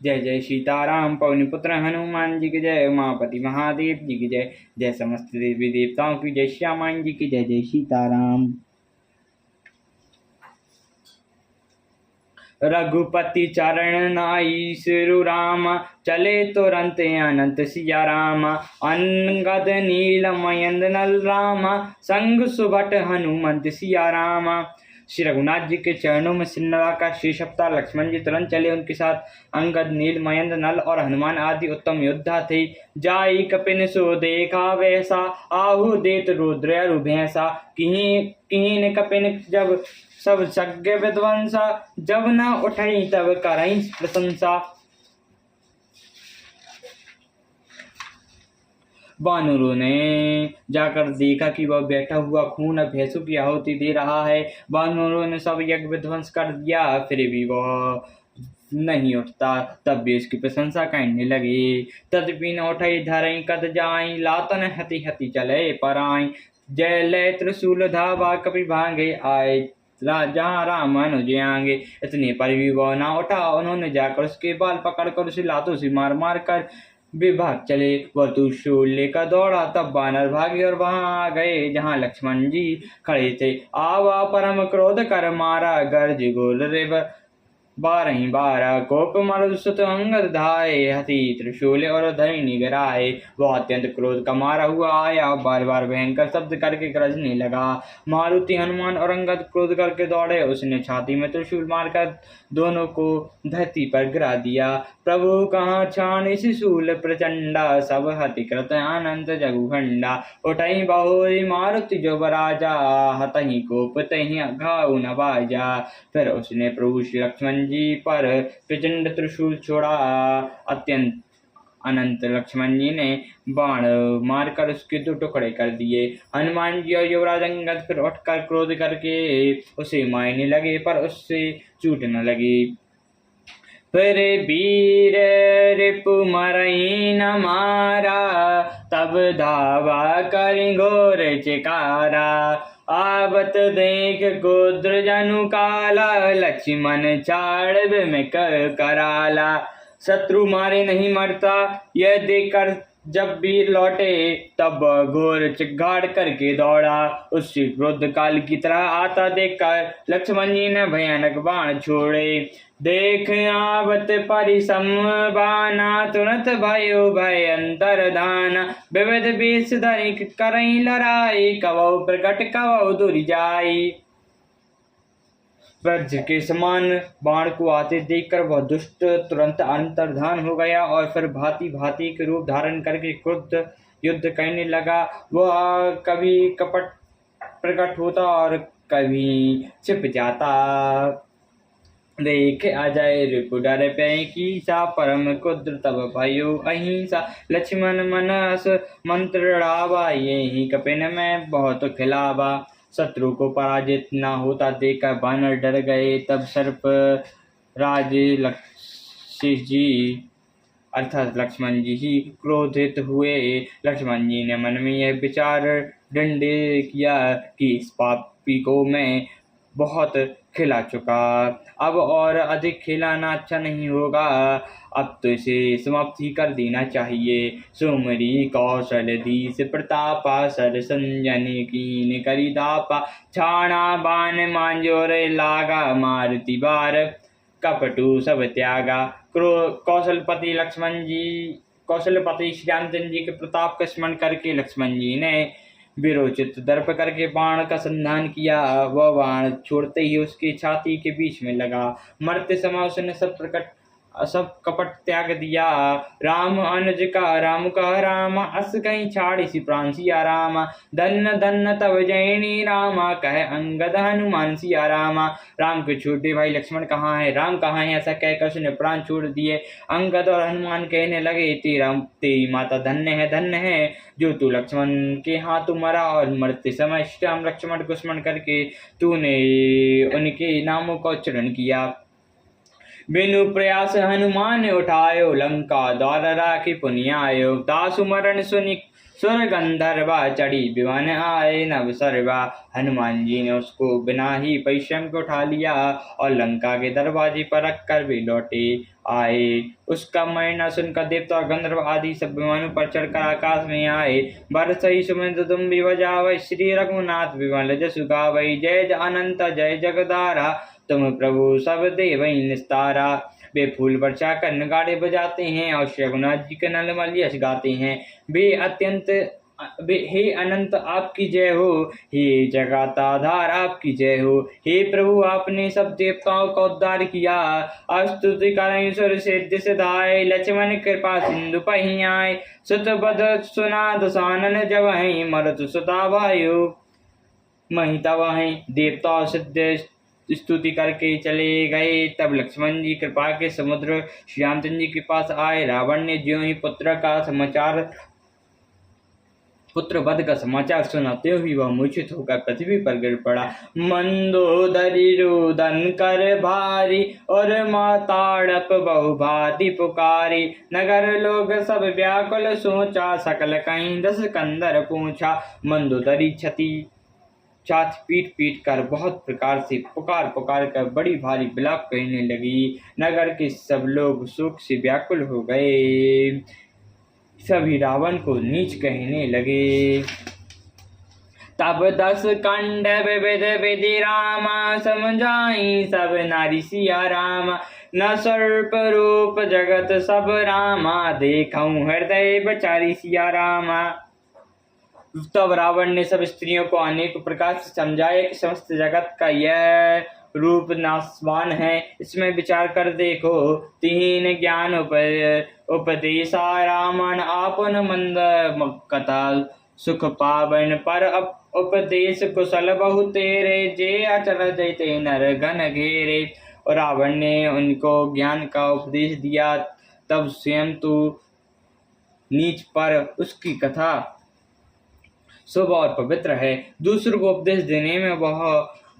जय जय सीताराम पवन पुत्र हनुमान जी की जय। उमापति महादेव जी की जय। जय समस्त देवी देवताओं की जय। श्यामान जी की जय। जय सीताराम। रघुपति चरण नाई सिरु राम, चले तुरंत अनंत सिया राम। अंगद नील मयंद नल राम, संग सुभट हनुमंत सिया राम। श्री रघुनाथ जी के चरणों में सिर लगाकर श्री सप्ताह लक्ष्मण जी तुरंत चले। उनके साथ अंगद नील मयंद नल और हनुमान आदि उत्तम योद्धा थे। जाई कपिन सो देखा वैसा, आहु देत रुद्र अरु भैंसा। किहीं कपिन जब सब सज्ञ विध्वंसा, जब न उठई तब करई प्रशंसा। वानरों ने जाकर देखा कि वह बैठा हुआ खून भैंसों की आहुति दे रहा है। वानरों ने सब यज्ञ विध्वंस कर दिया, फिर भी वह नहीं उठता। तब भी उसकी प्रशंसा करने लगे। तदपि न उठई धरई कद जाई, लातन हति हति चले पराई। जय लय त्रिशूल धावा कपि भांगे, आए जहाँ राम अनुज आंगे। इतने पर भी वह ना उठा। उन्होंने जाकर उसके बाल पकड़कर उसे लातों से मार मार कर विभाग चले। वह त्रिशूल लेकर दौड़ा, तब वानर भागे और वहां आ गए जहां लक्ष्मण जी खड़े थे। आवा परम क्रोध कर मारा, गर्ज गोल रे बारही बारह। कोप मरुसुत अंगद धाये, हति त्रिशूल और धरि निगराए। वह अत्यंत क्रोध का मारा हुआ आया, बार बार भयंकर शब्द करके गरजने लगा। मारुति हनुमान और अंगद क्रोध करके दौड़े। उसने छाती में त्रिशूल मारकर दोनों को धरती पर गिरा दिया। प्रभु कहाँ छान शिशूल प्रचंडा, सब हति कृत अनंत जगुखंडा। उठई बहुरी मारुति जो बराजा, हतहि कोप तहि घाव न बाजा। फिर उसने प्रभु श्री लक्ष्मण जी पर प्रचंड त्रिशूल छोड़ा। अत्यंत अनंत लक्ष्मण जी ने बाण मारकर उसके दो टुकड़े कर दिए। हनुमान जी और युवराज अंगद फिर उठकर क्रोध करके उसे मारने लगे, पर उससे चूट न लगी। फिर वीर रिपु मरई न मारा, तब धावा करि घोर चिकारा। आवत देख गोत्र जनु काला, लक्ष्मण चाड़ में कराला। शत्रु मारे नहीं मरता, यह देखकर जब वीर लौटे तब घोर चिघाड़ करके दौड़ा। उससे क्रोध काल की तरह आता देखकर लक्ष्मण जी ने भयानक बाण छोड़े। देख आवत परिसम बाना, तुरंत भयो भय अंतर धाना। विविध वेश धरि करई लड़ाई, कवौ प्रकट कवौ दूर जाई। वज्र के समान बाण को आते देखकर वह दुष्ट तुरंत अंतर्धान हो गया और फिर भांति भांति के रूप धारण करके क्रुद्ध युद्ध करने लगा। वह कभी कपट प्रकट होता और कभी छिप जाता। देख अजय रिपु डर पे कीसा, परम क्रुद्ध तब भयो अहिंसा। लक्ष्मण मनस मंत्र डावा, यही कपिन में बहुत खिलावा। शत्रु को पराजित न होता देखकर वानर डर गए। तब सर्प राज लक्ष्मण जी अर्थात लक्ष्मण जी ही क्रोधित हुए। लक्ष्मण जी ने मन में यह विचार दंड किया कि इस पापी को मैं बहुत खिला चुका, अब और अधिक खिलाना अच्छा नहीं होगा। अब तो इसे समाप्त ही कर देना चाहिए। सुमरी कौशल दीस प्रतापा, सर संजनी कीन करी दापा। छाणा बाण मांजोर लागा, मारुति बार कपटू सब त्यागा। कौशलपति श्री रामचंद्र जी के प्रताप का स्मरण करके लक्ष्मण जी ने विरोचित दर्प करके बाण का संधान किया। वह बाण छोड़ते ही उसकी छाती के बीच में लगा। मरते समय उसने सब कपट त्याग दिया। राम अनुज का राम का राम, अस कहीं छाड़ी सी प्राण सिया राम। धन्य धन्य तब जैनी रामा, कहे अंगद हनुमान सिया रामा। राम के छोटे भाई लक्ष्मण कहाँ है, राम कहाँ है, ऐसा कहकर उसने प्राण छोड़ दिए। अंगद और हनुमान कहने लगे, तेरी माता धन्य है जो तू लक्ष्मण के हाथों मरा, और मरते समय श्याम लक्ष्मण को स्मरण करके तूने उनके नामों का उच्चारण किया। बिनु प्रयास हनुमान उठायो, लंका द्वार राखी पुनि आयो। दासु मरण सुर गंधर्वा चढ़ी विमान आए नव सर्वा। हनुमान जी ने उसको बिना ही परिश्रम के उठा लिया और लंका के दरवाजे पर रखकर वे लौटे आए। उसका मरना सुनकर देवता और गंधर्व आदि सब विमानों पर चढ़कर आकाश में आए। बरसई सुमंत तुम भी बजावै, श्री रघुनाथ विमल जसु गावै। जय अनंत जय जगदारा, तुम प्रभु सब देवै निस्तारा। वे फूल बरसा कर नगाड़े बजाते हैं और श्री रघुनाथ जी के नलमल यश गाते हैं। हे अनंत आपकी जय हो, हे जगताधार आपकी जय हो। हे प्रभु आपने सब देवताओं का उद्धार किया। स्तुति करें सुर सिद्ध सिधाए, लक्ष्मण कृपा सिंधु पहि आए। सुत बद सुना दसानन जब हैं, मरुत सुता वायु मही तब हैं। देवता सिद्ध स्तुति करके चले गए। तब लक्ष्मण जी कृपा के समुद्र श्री रामचंद्र जी के पास आए। रावण ने ज्यों ही पुत्र वध का समाचार सुनाते हुए वह मूर्छित होकर पृथ्वी पर गिर पड़ा। मंदोदरी रुदन कर भारी, और माताड़प बहु भांति पुकारी। नगर लोग सब व्याकुल सोचा, सकल कहीं दस कंदर पूछा। मंदोदरी छाती पीट पीट कर बहुत प्रकार से पुकार कर बड़ी भारी विलाप कहने लगी। नगर के सब लोग शोक से व्याकुल हो गए। सभी रावण को नीच कहने लगे। तब 10 कंड विविध विधि रामा, समझाई सब नारी सिया रामा। न सर्प रूप जगत सब रामा, देखऊं हृदय बचारी सिया रामा। तब रावण ने सब स्त्रियों को अनेक प्रकार से समझाया कि समस्त जगत का यह रूप नाशवान है, इसमें विचार कर देखो। तीन ज्ञान उपदेशा रावण, आपन मंद कथा सुख पावन। पर उपदेश कुशल बहु तेरे, जे अचल जैते नर घन घेरे। और रावण ने उनको ज्ञान का उपदेश दिया, तब स्वयं तो नीच पर उसकी कथा शुभ और पवित्र है। दूसरों को उपदेश देने में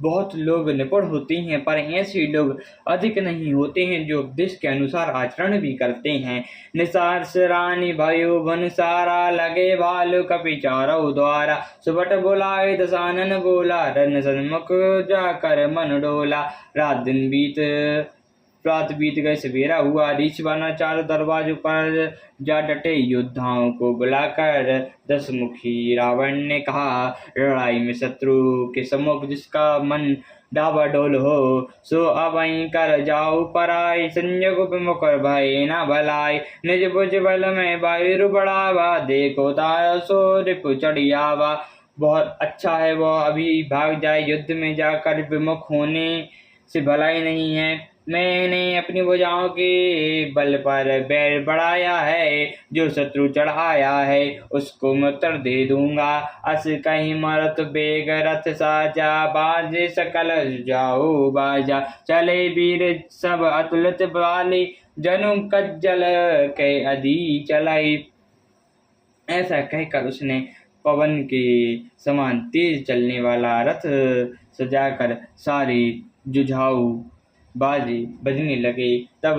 बहुत लोग निपुण होते हैं, पर ऐसे लोग अधिक नहीं होते हैं जो उपदेश के अनुसार आचरण भी करते हैं। निसार रानी भयो वन सारा, लगे भालू कपि चारौ द्वारा। सुबट बुलाए दसानन बोला, रन सन्मुख जाकर मन डोला। रात बीत गए सवेरा हुआ, रीछ बना चारों दरवाजों पर जा डटे। योद्धाओं को बुलाकर 10 मुखी रावण ने कहा, लड़ाई में शत्रु के सम्मुख जिसका मन डावाडोल हो, सो अवहीं कर जाओ पराई। संजोग विमुख भय न भलाई, निज भुज बल में वायु बढ़ावा। देखो तारा सो रिपु चढ़ियावा। बहुत अच्छा है वह अभी भाग जाए, युद्ध में जाकर विमुख होने से भलाई नहीं है। मैंने अपनी भुजाओं के बल पर बैर बढ़ाया है, जो शत्रु चढ़ाया है उसको मैं उत्तर दे दूंगा। अस कहीं मरत बेग रथ साजा, बाजे सकल जाओ बाजा। चले वीर सब अतुलित बाली, जनु कज्जल के अधी चलाई। ऐसा कहकर उसने पवन के समान तेज चलने वाला रथ सजाकर सारे जुझाऊ बाजे बजने लगे। तब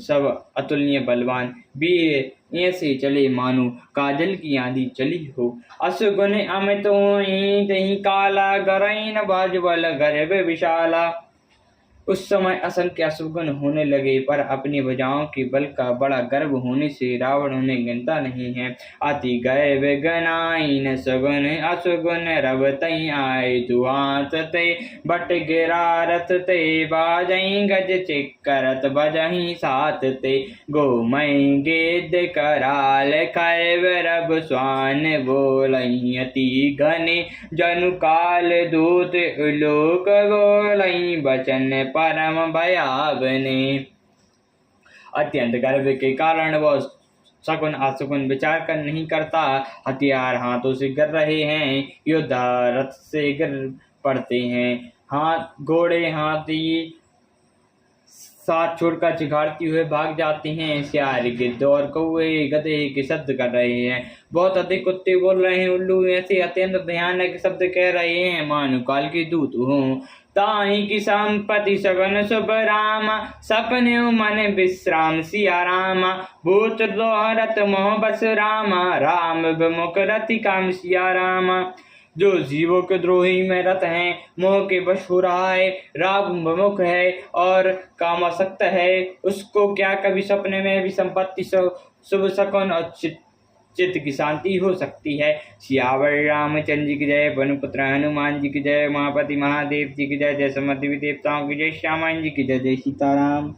सब अतुलनीय बलवान वीर ऐसे चले मानो काजल की आंधी चली हो। असुगुन अमित दही काला, गरैन बाजुबल गर्भ विशाला। उस समय असंख्य अशुगुन होने लगे, पर अपनी भुजाओं के बल का बड़ा गर्व होने से रावण उन्हें गिनता नहीं है। अति गए विगनाइन सगुन अशुगुन, रव तई आए दुआत ते। बट गिरा रथ ते, बाजई गज चिक्करत बजही साथ ते। गो मई गेद कराल, खैव रब स्वान बोलई अति घने। जनु काल दूत लोक बोलई, बचन परम भयावने। अत्यंत गर्व के कारण वह सगुन अशुगुन विचार कर नहीं करता। हथियार हाथों से गिर रहे हैं, योद्धा रथ से गिर पड़ते हैं। हाथ घोड़े हाथी साथ छोड़कर चिघाड़ते हुए भाग जाते हैं। सियार गिद्ध और कौवे गधे के शब्द कर रहे हैं। बहुत अधिक कुत्ते बोल रहे हैं। उल्लू ऐसे अत्यंत भयानक शब्द कह रहे हैं, मानो काल के दूत हों। ताहि की संपत्ति सगुन शुभ राम, सपने मन विश्राम सिया राम। भूत दोहरत मोह बस राम, राम विमुख रति काम सिया राम। जो जीवों के द्रोही में रत हैं, मोह के वश हो रहा है, राम विमुख है और कामासक्त है, उसको क्या कभी सपने में भी संपत्ति शुभ शकुन और चित्त की शांति हो सकती है। सियावर रामचंद्र जी की जय, पवन पुत्र हनुमान जी की जय, महापति महादेव जी की जय, जय समस्त देवी देवताओं की जय, श्याम जी की जय, जय सीताराम।